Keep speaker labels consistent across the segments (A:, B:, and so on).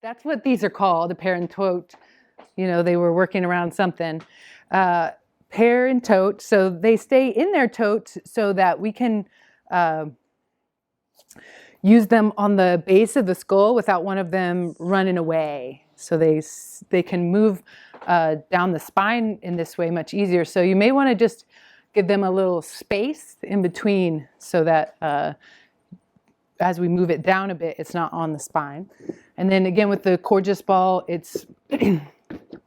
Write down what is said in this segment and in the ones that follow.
A: That's what these are called, a pair and tote. They were working around something. Pair and tote, so they stay in their tote so that we can use them on the base of the skull without one of them running away. So they can move down the spine in this way much easier. So you may want to just give them a little space in between so that as we move it down a bit, it's not on the spine. And then again with the Coregeous ball, it's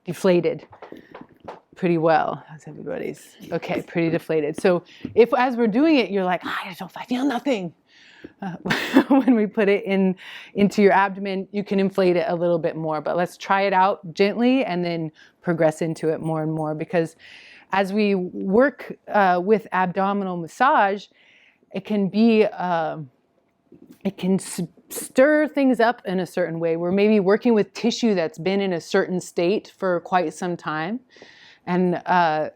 A: deflated pretty well. How's everybody's? Okay, pretty deflated. So if as we're doing it, you're like, I feel nothing. When we put it into your abdomen, you can inflate it a little bit more, but let's try it out gently and then progress into it more and more, because as we work with abdominal massage, it can be it can stir things up in a certain way. We're maybe working with tissue that's been in a certain state for quite some time, and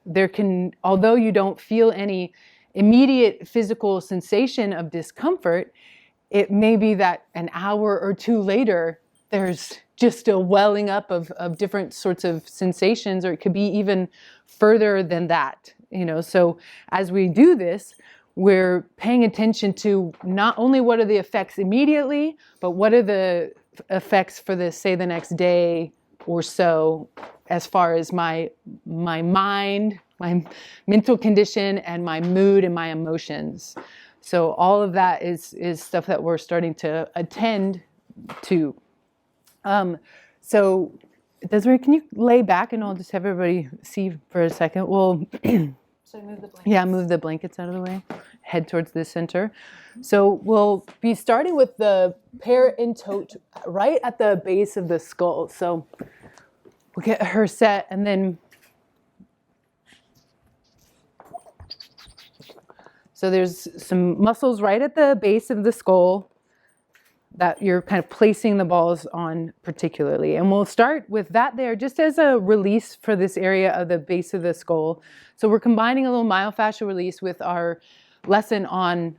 A: there can, although you don't feel any immediate physical sensation of discomfort, it may be that an hour or two later, there's just a welling up of different sorts of sensations, or it could be even further than that. So as we do this, we're paying attention to not only what are the effects immediately, but what are the effects for the next day or so, as far as my mind, my mental condition, and my mood and my emotions. So all of that is stuff that we're starting to attend to. So Desiree, can you lay back and I'll just have everybody see for a second? Well,
B: so move the blankets.
A: Yeah, move the blankets out of the way. Head towards the center. So we'll be starting with the pair and tote right at the base of the skull. So we'll get her set, and then so there's some muscles right at the base of the skull that you're kind of placing the balls on particularly. And we'll start with that there just as a release for this area of the base of the skull. So we're combining a little myofascial release with our lesson on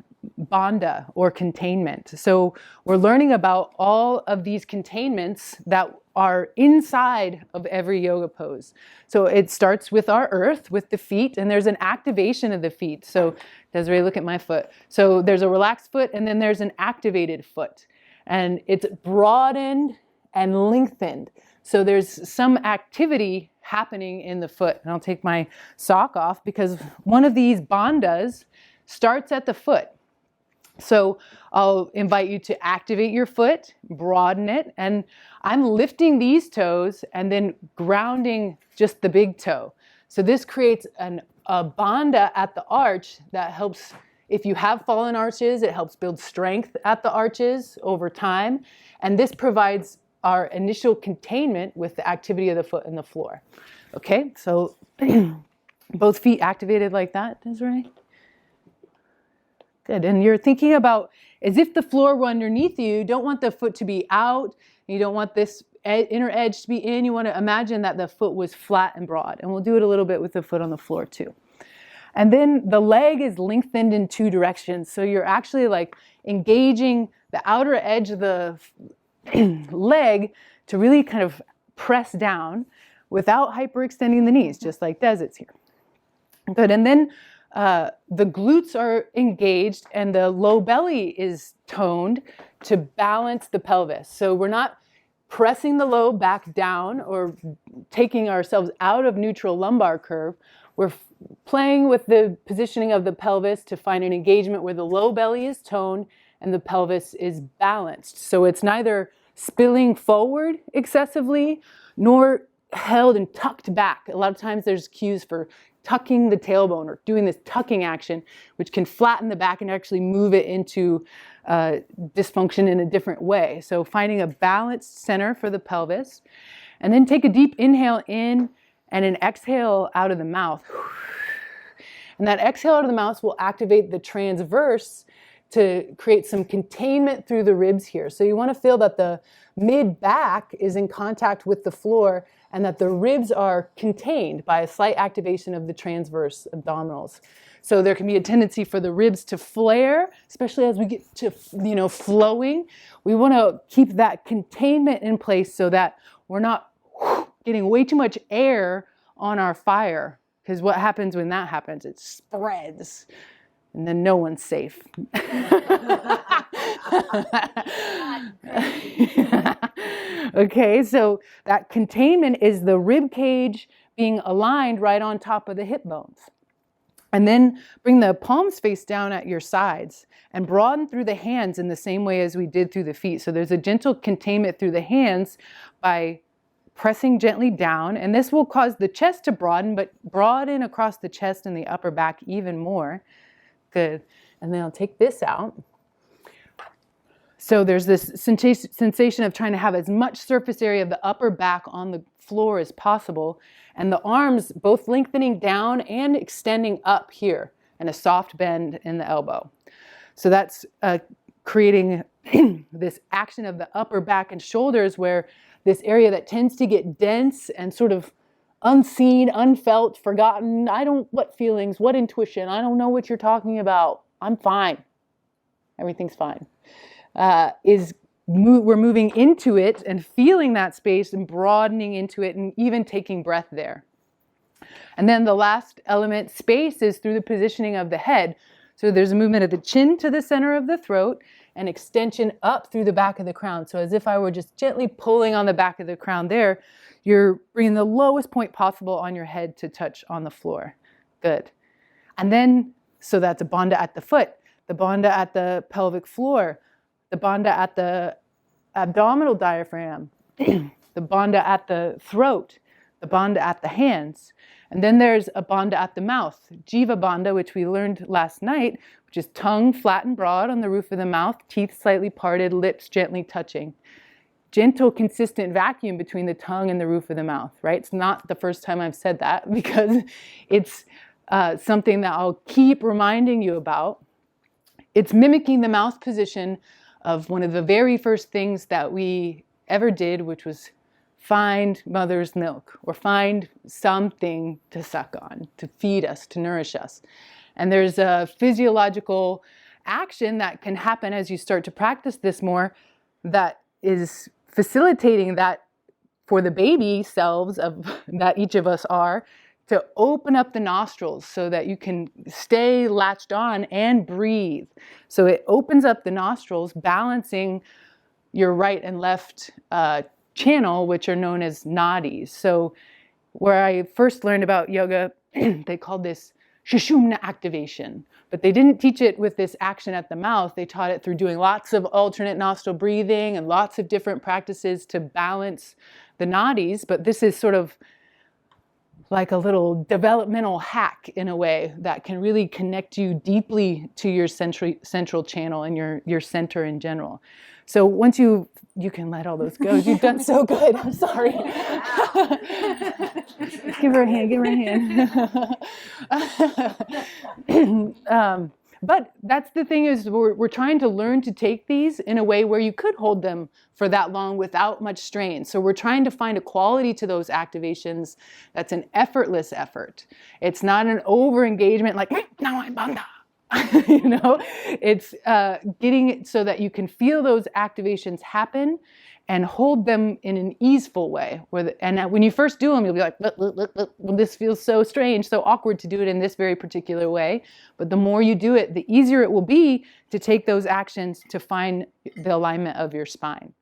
A: bandha, or containment. So we're learning about all of these containments that are inside of every yoga pose. So it starts with our earth, with the feet, and there's an activation of the feet. So Desiree, look at my foot. So there's a relaxed foot, and then there's an activated foot. And it's broadened and lengthened. So there's some activity happening in the foot. And I'll take my sock off, because one of these bandhas starts at the foot. So I'll invite you to activate your foot, broaden it, and I'm lifting these toes and then grounding just the big toe. So this creates a bandha at the arch that helps. If you have fallen arches, it helps build strength at the arches over time. And this provides our initial containment with the activity of the foot and the floor. Okay, so both feet activated like that, Desiree? Good, and you're thinking about as if the floor were underneath you. You don't want the foot to be out. You don't want this inner edge to be in. You want to imagine that the foot was flat and broad. And we'll do it a little bit with the foot on the floor too. And then the leg is lengthened in two directions. So you're actually like engaging the outer edge of the leg to really kind of press down without hyperextending the knees, just like Des is here. Good, and then the glutes are engaged and the low belly is toned to balance the pelvis. So we're not pressing the low back down or taking ourselves out of neutral lumbar curve. We're playing with the positioning of the pelvis to find an engagement where the low belly is toned and the pelvis is balanced. So it's neither spilling forward excessively nor held and tucked back. A lot of times there's cues for tucking the tailbone or doing this tucking action, which can flatten the back and actually move it into dysfunction in a different way. So finding a balanced center for the pelvis, and then take a deep inhale in and an exhale out of the mouth. And that exhale out of the mouth will activate the transverse to create some containment through the ribs here. So you want to feel that the mid-back is in contact with the floor and that the ribs are contained by a slight activation of the transverse abdominals. So there can be a tendency for the ribs to flare, especially as we get to, flowing. We want to keep that containment in place so that we're not getting way too much air on our fire. Because what happens when that happens? It spreads, and then no one's safe. Okay, so that containment is the rib cage being aligned right on top of the hip bones. And then bring the palms face down at your sides and broaden through the hands in the same way as we did through the feet. So there's a gentle containment through the hands by pressing gently down, and this will cause the chest to broaden, but broaden across the chest and the upper back even more. Good. And then I'll take this out. So there's this sensation of trying to have as much surface area of the upper back on the floor as possible, and the arms both lengthening down and extending up here, and a soft bend in the elbow. So that's creating this action of the upper back and shoulders, where this area that tends to get dense and sort of unseen, unfelt, forgotten. What feelings, what intuition, I don't know what you're talking about. I'm fine. Everything's fine. We're moving into it and feeling that space and broadening into it and even taking breath there. And then the last element, space, is through the positioning of the head. So there's a movement of the chin to the center of the throat and extension up through the back of the crown. So as if I were just gently pulling on the back of the crown there, you're bringing the lowest point possible on your head to touch on the floor. Good. And then, so that's a bandha at the foot, the bandha at the pelvic floor, the bandha at the abdominal diaphragm, the bandha at the throat, the bandha at the hands. And then there's a bandha at the mouth, Jiva bandha, which we learned last night, which is tongue flat and broad on the roof of the mouth, teeth slightly parted, lips gently touching. Gentle, consistent vacuum between the tongue and the roof of the mouth, right? It's not the first time I've said that, because it's something that I'll keep reminding you about. It's mimicking the mouth position of one of the very first things that we ever did, which was find mother's milk or find something to suck on, to feed us, to nourish us. And there's a physiological action that can happen as you start to practice this more that is facilitating that for the baby selves of that each of us are, to open up the nostrils so that you can stay latched on and breathe. So it opens up the nostrils, balancing your right and left channel, which are known as nadis. So where I first learned about yoga, they called this Sushumna activation, but they didn't teach it with this action at the mouth. They taught it through doing lots of alternate nostril breathing and lots of different practices to balance the nadis. But this is sort of like a little developmental hack in a way that can really connect you deeply to your central channel and your center in general. So once you can let all those go. You've done so good. I'm sorry. Give her a hand. But that's the thing, is we're trying to learn to take these in a way where you could hold them for that long without much strain. So we're trying to find a quality to those activations that's an effortless effort. It's not an over-engagement like, now I'm bandha. It's getting it so that you can feel those activations happen and hold them in an easeful way. And when you first do them, you'll be like, this feels so strange, so awkward to do it in this very particular way. But the more you do it, the easier it will be to take those actions to find the alignment of your spine.